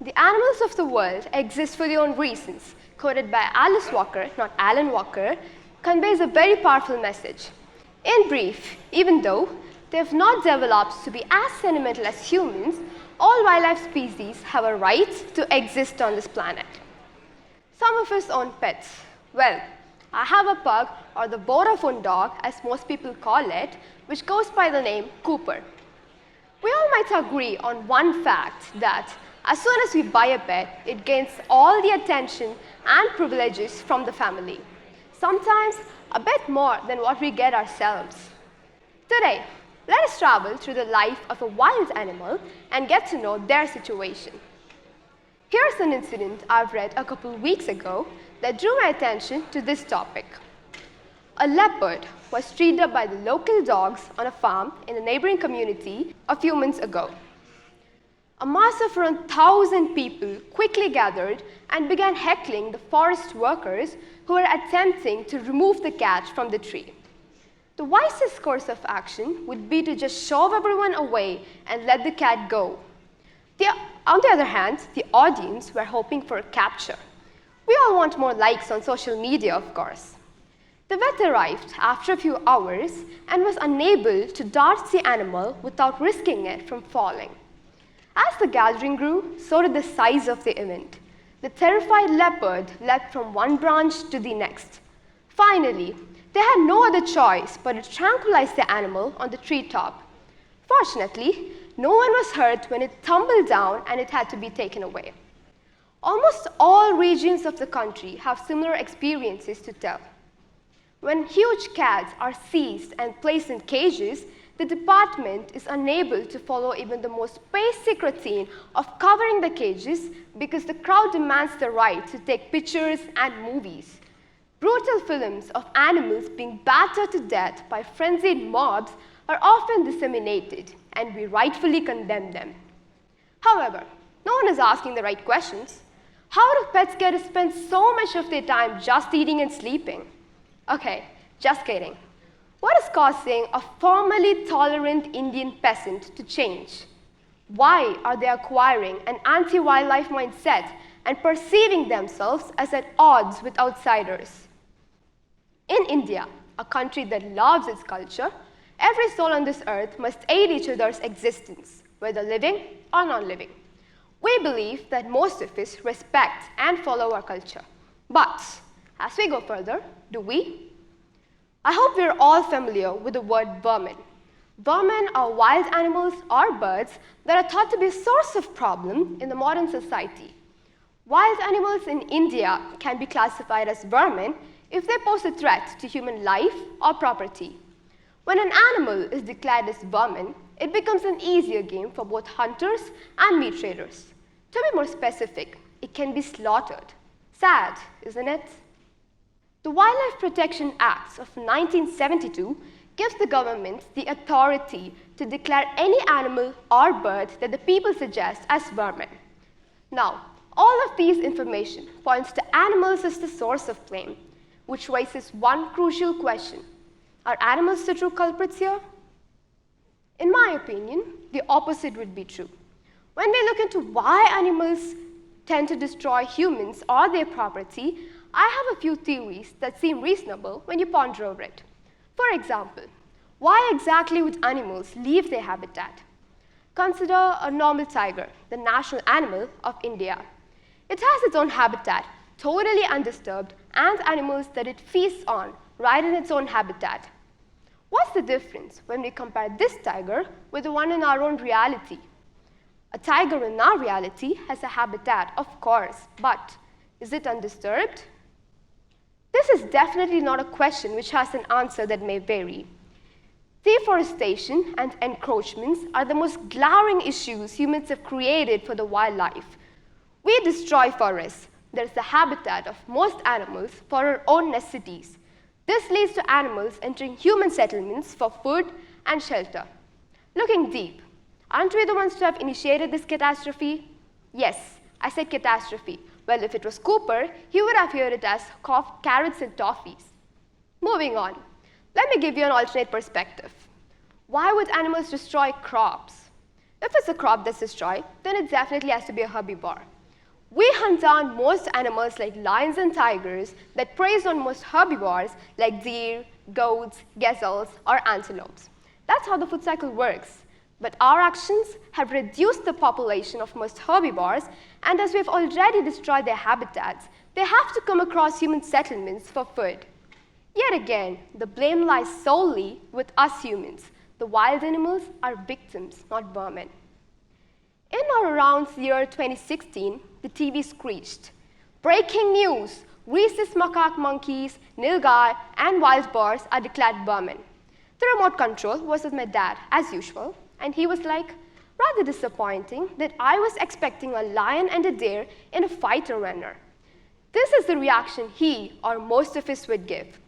The animals of the world exist for their own reasons, quoted by Alice Walker, not Alan Walker, conveys a very powerful message. In brief, even though they have not developed to be as sentimental as humans, all wildlife species have a right to exist on this planet. Some of us own pets. Well, I have a pug, or the Vodafone dog, as most people call it, which goes by the name Cooper. We all might agree on one fact that as soon as we buy a pet, it gains all the attention and privileges from the family, sometimes a bit more than what we get ourselves. Today, let us travel through the life of a wild animal and get to know their situation. Here's an incident I've read a couple weeks ago that drew my attention to this topic. A leopard was treated by the local dogs on a farm in a neighboring community a few months ago. A mass of around 1,000 people quickly gathered and began heckling the forest workers who were attempting to remove the cat from the tree. The wisest course of action would be to just shove everyone away and let the cat go. On the other hand, the audience were hoping for a capture. We all want more likes on social media, of course. The vet arrived after a few hours and was unable to dart the animal without risking it from falling. As the gathering grew, so did the size of the event. The terrified leopard leapt from one branch to the next. Finally, they had no other choice but to tranquilize the animal on the treetop. Fortunately, no one was hurt when it tumbled down and it had to be taken away. Almost all regions of the country have similar experiences to tell. When huge cats are seized and placed in cages, the department is unable to follow even the most basic routine of covering the cages because the crowd demands the right to take pictures and movies. Brutal films of animals being battered to death by frenzied mobs are often disseminated, and we rightfully condemn them. However, no one is asking the right questions. How do pets get to spend so much of their time just eating and sleeping? Okay, just kidding. What is causing a formerly tolerant Indian peasant to change? Why are they acquiring an anti-wildlife mindset and perceiving themselves as at odds with outsiders? In India, a country that loves its culture, every soul on this earth must aid each other's existence, whether living or non-living. We believe that most of us respect and follow our culture. But as we go further, do we? I hope we're all familiar with the word vermin. Vermin are wild animals or birds that are thought to be a source of problem in the modern society. Wild animals in India can be classified as vermin if they pose a threat to human life or property. When an animal is declared as vermin, it becomes an easier game for both hunters and meat traders. To be more specific, it can be slaughtered. Sad, isn't it? The Wildlife Protection Act of 1972 gives the government the authority to declare any animal or bird that the people suggest as vermin. Now, all of these information points to animals as the source of blame, which raises one crucial question. Are animals the true culprits here? In my opinion, the opposite would be true. When we look into why animals tend to destroy humans or their property, I have a few theories that seem reasonable when you ponder over it. For example, why exactly would animals leave their habitat? Consider a normal tiger, the national animal of India. It has its own habitat, totally undisturbed, and animals that it feasts on right in its own habitat. What's the difference when we compare this tiger with the one in our own reality? A tiger in our reality has a habitat, of course, but is it undisturbed? This is definitely not a question which has an answer that may vary. Deforestation and encroachments are the most glaring issues humans have created for the wildlife. We destroy forests. There's the habitat of most animals for our own necessities. This leads to animals entering human settlements for food and shelter. Looking deep, aren't we the ones to have initiated this catastrophe? Yes, I said catastrophe. Well, if it was Cooper, he would have heard it as carrots and toffees. Moving on, let me give you an alternate perspective. Why would animals destroy crops? If it's a crop that's destroyed, then it definitely has to be a herbivore. We hunt down most animals like lions and tigers that prey on most herbivores like deer, goats, gazelles, or antelopes. That's how the food cycle works. But our actions have reduced the population of most herbivores, and as we've already destroyed their habitats, they have to come across human settlements for food. Yet again, the blame lies solely with us humans. The wild animals are victims, not vermin. In or around the year 2016, the TV screeched. Breaking news! Rhesus macaque monkeys, nilgai, and wild boars are declared vermin. The remote control was with my dad, as usual, and he was like, rather disappointing that I was expecting a lion and a deer in a fight arena. This is the reaction he or most of us would give.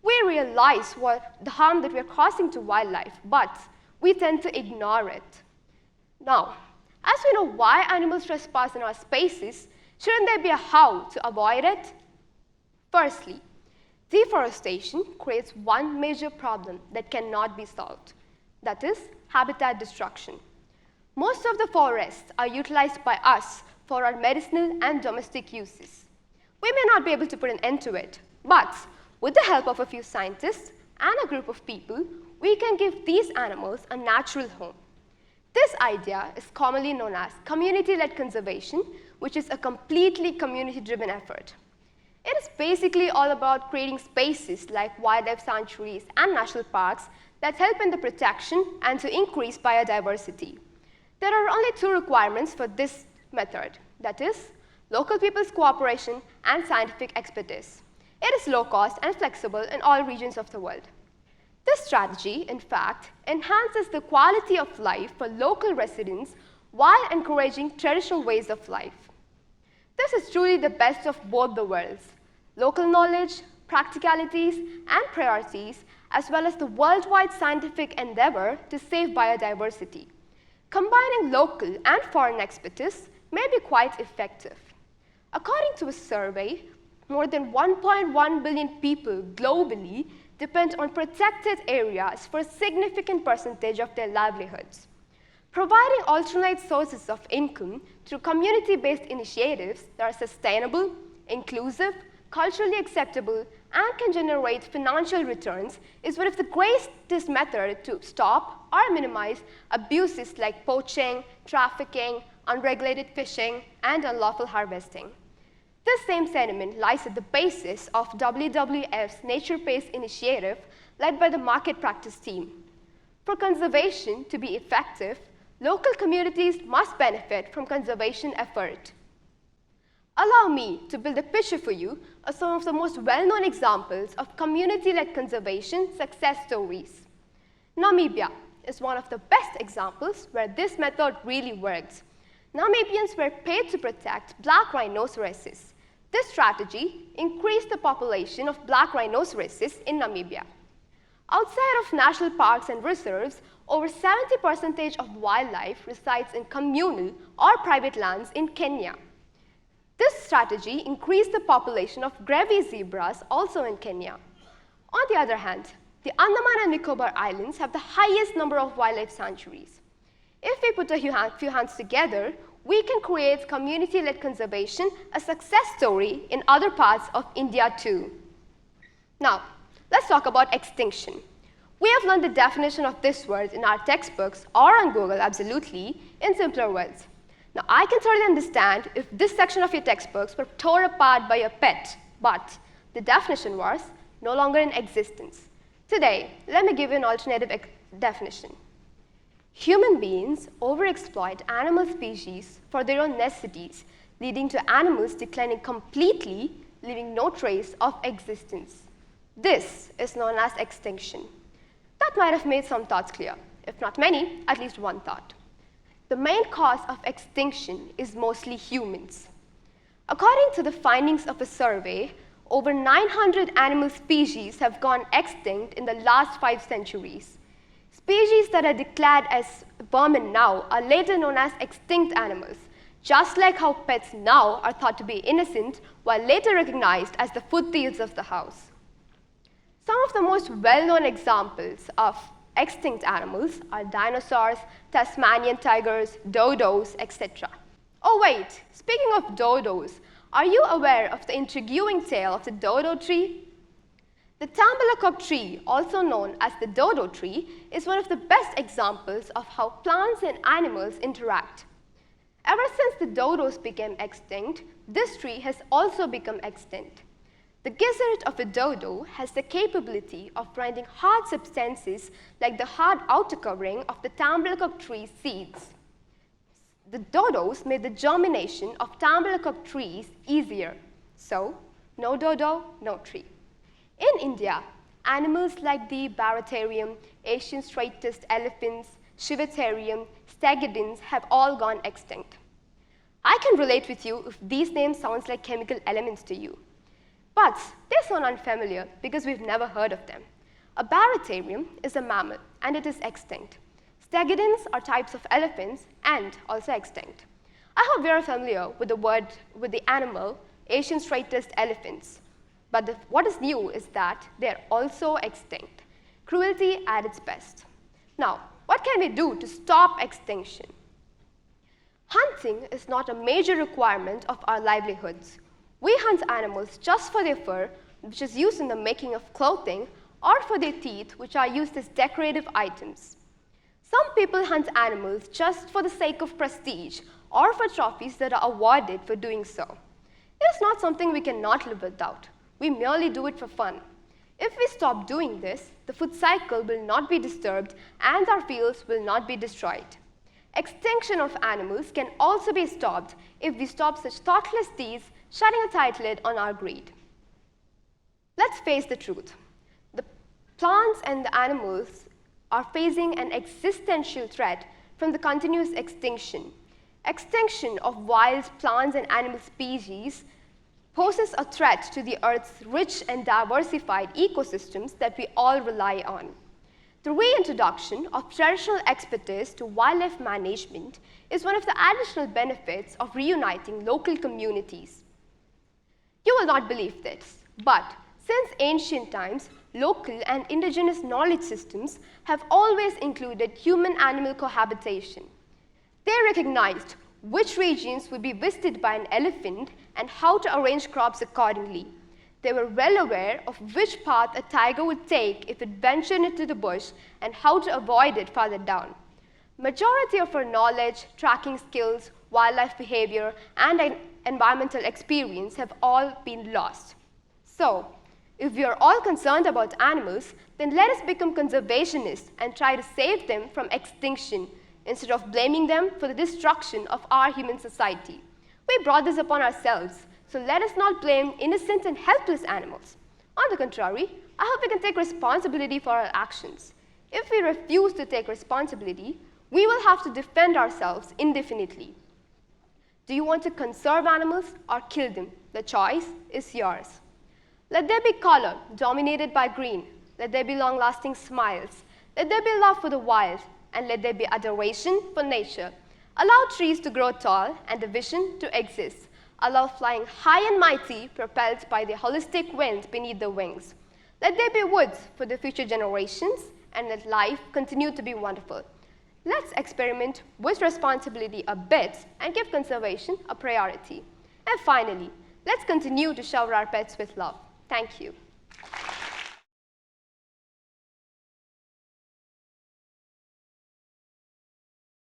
We realize what the harm that we're causing to wildlife, but we tend to ignore it. Now, as we know why animals trespass in our spaces, shouldn't there be a how to avoid it? Firstly, deforestation creates one major problem that cannot be solved. That is habitat destruction. Most of the forests are utilized by us for our medicinal and domestic uses. We may not be able to put an end to it, but with the help of a few scientists and a group of people, we can give these animals a natural home. This idea is commonly known as community-led conservation, which is a completely community-driven effort. It is basically all about creating spaces like wildlife sanctuaries and national parks that help in the protection and to increase biodiversity. There are only two requirements for this method, that is, local people's cooperation and scientific expertise. It is low cost and flexible in all regions of the world. This strategy, in fact, enhances the quality of life for local residents while encouraging traditional ways of life. This is truly the best of both the worlds: local knowledge, practicalities, and priorities, as well as the worldwide scientific endeavor to save biodiversity. Combining local and foreign expertise may be quite effective. According to a survey, more than 1.1 billion people globally depend on protected areas for a significant percentage of their livelihoods. Providing alternate sources of income through community-based initiatives that are sustainable, inclusive, culturally acceptable, and can generate financial returns is one of the greatest methods to stop or minimize abuses like poaching, trafficking, unregulated fishing, and unlawful harvesting. This same sentiment lies at the basis of WWF's Nature Pace initiative led by the market practice team. For conservation to be effective, local communities must benefit from conservation effort. Allow me to build a picture for you of some of the most well-known examples of community-led conservation success stories. Namibia is one of the best examples where this method really works. Namibians were paid to protect black rhinoceroses. This strategy increased the population of black rhinoceroses in Namibia. Outside of national parks and reserves, over 70% of wildlife resides in communal or private lands in Kenya. This strategy increased the population of gravy zebras also in Kenya. On the other hand, the Andaman and Nicobar Islands have the highest number of wildlife sanctuaries. If we put a few hands together, we can create community-led conservation a success story in other parts of India too. Now, let's talk about extinction. We have learned the definition of this word in our textbooks or on Google, absolutely, in simpler words. Now, I can totally understand if this section of your textbooks were torn apart by a pet, but the definition was no longer in existence. Today, let me give you an alternative definition. Human beings overexploit animal species for their own necessities, leading to animals declining completely, leaving no trace of existence. This is known as extinction. That might have made some thoughts clear. If not many, at least one thought. The main cause of extinction is mostly humans. According to the findings of a survey, over 900 animal species have gone extinct in the last 5 centuries. Species that are declared as vermin now are later known as extinct animals, just like how pets now are thought to be innocent while later recognized as the food thieves of the house. Some of the most well-known examples of extinct animals are dinosaurs, Tasmanian tigers, dodos, etc. Oh wait, speaking of dodos, are you aware of the intriguing tale of the dodo tree? The tambalacock tree, also known as the dodo tree, is one of the best examples of how plants and animals interact. Ever since the dodos became extinct, this tree has also become extinct. The gizzard of a dodo has the capability of grinding hard substances like the hard outer covering of the tambalacock tree seeds. The dodos made the germination of tambalacock trees easier. So, no dodo, no tree. In India, animals like the Baratarium, Asian straight-tusked elephants, Shivatherium, stegodons have all gone extinct. I can relate with you if these names sound like chemical elements to you. But they sound unfamiliar because we've never heard of them. A Baratarium is a mammal and it is extinct. Stegodons are types of elephants and also extinct. I hope we are familiar with the animal, Asian straight-tusked elephants. But what is new is that they are also extinct. Cruelty at its best. Now, what can we do to stop extinction? Hunting is not a major requirement of our livelihoods. We hunt animals just for their fur, which is used in the making of clothing, or for their teeth, which are used as decorative items. Some people hunt animals just for the sake of prestige, or for trophies that are awarded for doing so. It is not something we cannot live without. We merely do it for fun. If we stop doing this, the food cycle will not be disturbed and our fields will not be destroyed. Extinction of animals can also be stopped if we stop such thoughtless deeds, shutting a tight lid on our greed. Let's face the truth. The plants and the animals are facing an existential threat from the continuous extinction. Extinction of wild plants and animal species poses a threat to the Earth's rich and diversified ecosystems that we all rely on. The reintroduction of traditional expertise to wildlife management is one of the additional benefits of reuniting local communities. You will not believe this, but since ancient times, local and indigenous knowledge systems have always included human-animal cohabitation. They recognized which regions would be visited by an elephant and how to arrange crops accordingly. They were well aware of which path a tiger would take if it ventured into the bush and how to avoid it farther down. Majority of our knowledge, tracking skills, wildlife behavior, and environmental experience have all been lost. So, if we are all concerned about animals, then let us become conservationists and try to save them from extinction instead of blaming them for the destruction of our human society. We brought this upon ourselves, so let us not blame innocent and helpless animals. On the contrary, I hope we can take responsibility for our actions. If we refuse to take responsibility, we will have to defend ourselves indefinitely. Do you want to conserve animals or kill them? The choice is yours. Let there be color dominated by green. Let there be long-lasting smiles. Let there be love for the wild, and let there be adoration for nature. Allow trees to grow tall and the vision to exist. Allow flying high and mighty, propelled by the holistic wind beneath the wings. Let there be woods for the future generations, and let life continue to be wonderful. Let's experiment with responsibility a bit and give conservation a priority. And finally, let's continue to shower our pets with love. Thank you.